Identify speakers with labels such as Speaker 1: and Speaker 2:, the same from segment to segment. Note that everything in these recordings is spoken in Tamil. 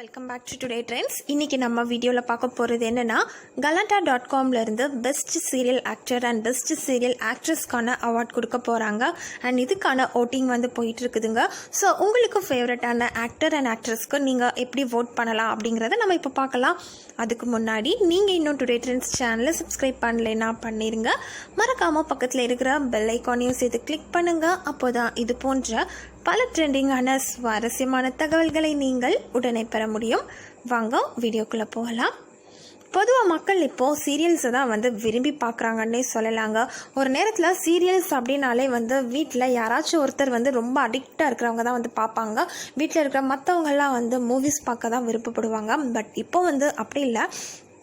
Speaker 1: Welcome back to today trends. இன்றைக்கி நம்ம வீடியோவில் பார்க்க போகிறது என்னென்னா, galanta.comலேருந்து best serial actor and best serial ஆக்ட்ரஸ்க்கான அவார்ட் கொடுக்க போகிறாங்க. அண்ட் இதுக்கான ஓட்டிங் வந்து போயிட்டு இருக்குதுங்க. ஸோ உங்களுக்கு ஃபேவரட்டான ஆக்டர் அண்ட் ஆக்ட்ரஸ்க்கு நீங்கள் எப்படி ஓட் பண்ணலாம் அப்படிங்கிறத நம்ம இப்போ பார்க்கலாம். அதுக்கு முன்னாடி நீங்கள் இன்னும் டுடே ட்ரெண்ட்ஸ் சேனலை சப்ஸ்கிரைப் பண்ணலைன்னா பண்ணிடுங்க. மறக்காமல் பக்கத்தில் இருக்கிற பெல் ஐக்கானையும் சேர்த்து கிளிக் பண்ணுங்கள். அப்போ தான் இது போன்ற பல ட்ரெண்டிங்கான சுவாரஸ்யமான தகவல்களை நீங்கள் உடனே பெற முடியும். வாங்க வீடியோக்குள்ளே போகலாம். பொதுவாக மக்கள் இப்போது சீரியல்ஸை தான் வந்து விரும்பி பார்க்குறாங்கன்னே சொல்லலாங்க. ஒரு நேரத்தில் சீரியல்ஸ் அப்படின்னாலே வந்து வீட்டில் யாராச்சும் ஒருத்தர் வந்து ரொம்ப அடிக்டாக இருக்கிறவங்க தான் வந்து பார்ப்பாங்க. வீட்டில் இருக்கிற மற்றவங்கெல்லாம் வந்து மூவிஸ் பார்க்க தான் விருப்பப்படுவாங்க. பட் இப்போ வந்து அப்படி இல்லை.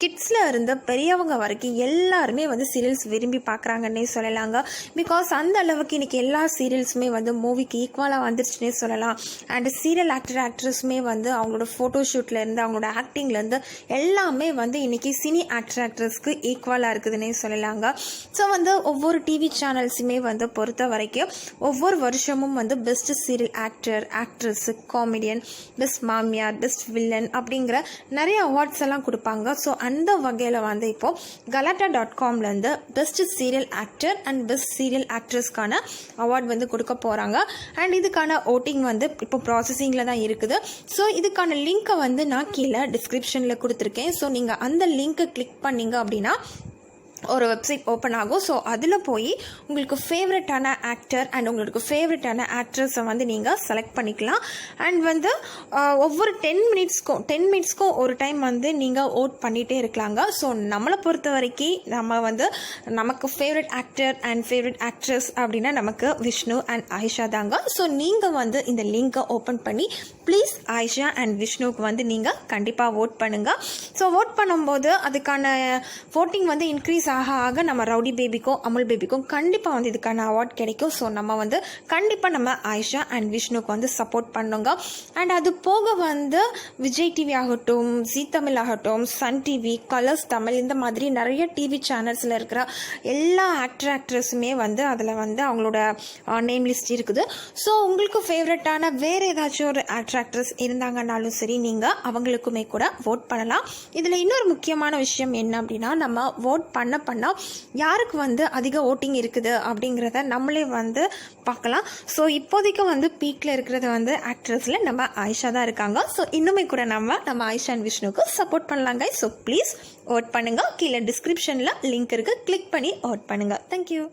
Speaker 1: கிட்ஸில் இருந்து பெரியவங்க வரைக்கும் எல்லாருமே வந்து சீரியல்ஸ் விரும்பி பார்க்குறாங்கன்னே சொல்லலாங்க. பிகாஸ் அந்த அளவுக்கு இன்றைக்கி எல்லா சீரியல்ஸுமே வந்து மூவிக்கு ஈக்குவலாக வந்துருச்சுன்னே சொல்லலாம். அண்டு சீரியல் ஆக்ட்ரஸுமே வந்து அவங்களோட ஃபோட்டோஷூட்லேருந்து அவங்களோட ஆக்டிங்லேருந்து எல்லாமே வந்து இன்றைக்கி சினி ஆக்ட்ரஸ்க்கு ஈக்குவலாக இருக்குதுன்னே சொல்லலாங்க. ஸோ வந்து ஒவ்வொரு டிவி சேனல்ஸுமே வந்து பொறுத்த வரைக்கும் ஒவ்வொரு வருஷமும் வந்து best serial actress, comedian, best மாமியார், பெஸ்ட் வில்லன் அப்படிங்கிற நிறைய அவார்ட்ஸ் எல்லாம் கொடுப்பாங்க. ஸோ அந்த வகையில் வந்து இப்போது galanta.comலேருந்து best serial actor and best serial ஆக்ட்ரஸ்க்கான அவார்ட் வந்து கொடுக்க போகிறாங்க. அண்ட் இதுக்கான ஓட்டிங் வந்து இப்போ ப்ராசஸிங்கில் தான் இருக்குது. ஸோ இதுக்கான லிங்க்கை வந்து நான் கீழே டிஸ்கிரிப்ஷனில் கொடுத்துருக்கேன். ஸோ நீங்கள் அந்த லிங்க்கை கிளிக் பண்ணிங்க அப்படின்னா ஒரு வெப்சைட் ஓப்பன் ஆகும். ஸோ அதில் போய் உங்களுக்கு ஃபேவரட்டான ஆக்டர் அண்ட் உங்களுக்கு ஃபேவரட்டான ஆக்ட்ரஸை வந்து நீங்கள் செலக்ட் பண்ணிக்கலாம். அண்ட் வந்து ஒவ்வொரு 10 மினிட்ஸ்க்கும் ஒரு டைம் வந்து நீங்கள் ஓட் பண்ணிகிட்டே இருக்கலாங்க. ஸோ நம்மளை பொறுத்த வரைக்கும் நம்ம வந்து நமக்கு favourite actor and favourite actress அப்படின்னா நமக்கு விஷ்ணு அண்ட் ஆயிஷா தாங்க. ஸோ நீங்கள் வந்து இந்த லிங்கை ஓப்பன் பண்ணி ப்ளீஸ் ஆயிஷா அண்ட் விஷ்ணுவுக்கு வந்து நீங்கள் கண்டிப்பாக ஓட் பண்ணுங்கள். ஸோ ஓட் பண்ணும்போது அதுக்கான ஓட்டிங் வந்து இன்க்ரீஸ் ஆக நம்ம ரவுடி பேபிக்கும் அமுல் பேபிக்கும் கண்டிப்பாக வந்து இதுக்கான அவார்ட் கிடைக்கும். ஸோ நம்ம வந்து கண்டிப்பாக நம்ம ஆயிஷா அண்ட் விஷ்ணுக்கு வந்து சப்போர்ட் பண்ணுங்க. அண்ட் அது போக வந்து விஜய் டிவி ஆகட்டும், ஜீ தமிழ் ஆகட்டும், சன் டிவி, கலர்ஸ் தமிழ், இந்த மாதிரி நிறைய டிவி சேனல்ஸில் இருக்கிற எல்லா ஆக்ட்ரஸுமே வந்து அதில் வந்து அவங்களோட நேம் லிஸ்ட் இருக்குது. ஸோ உங்களுக்கு ஃபேவரட்டான வேறு ஏதாச்சும் ஒரு ஆக்ட்ரஸ் இருந்தாங்கன்னாலும் சரி, நீங்கள் அவங்களுக்குமே கூட ஓட் பண்ணலாம். இதில் இன்னொரு முக்கியமான விஷயம் என்ன அப்படின்னா, நம்ம ஓட் பண்ண யாருக்கு வந்து அதிக ஓட்டிங் இருக்குது அப்படிங்கிறத நம்மளே வந்து பார்க்கலாம். ஸோ இப்போதைக்கு வந்து பீக்கில் இருக்கிறது வந்து ஆக்ட்ரஸில் நம்ம ஆயிஷா தான் இருக்காங்க. ஸோ இன்னுமே கூட நம்ம ஆயிஷா அண்ட் விஷ்ணுக்கு சப்போர்ட் பண்ணலாங்க. ஸோ ப்ளீஸ் ஓட் பண்ணுங்கள். கீழே டிஸ்கிரிப்ஷனில் லிங்க் இருக்குது, கிளிக் பண்ணி ஓட் பண்ணுங்கள். தேங்க்யூ.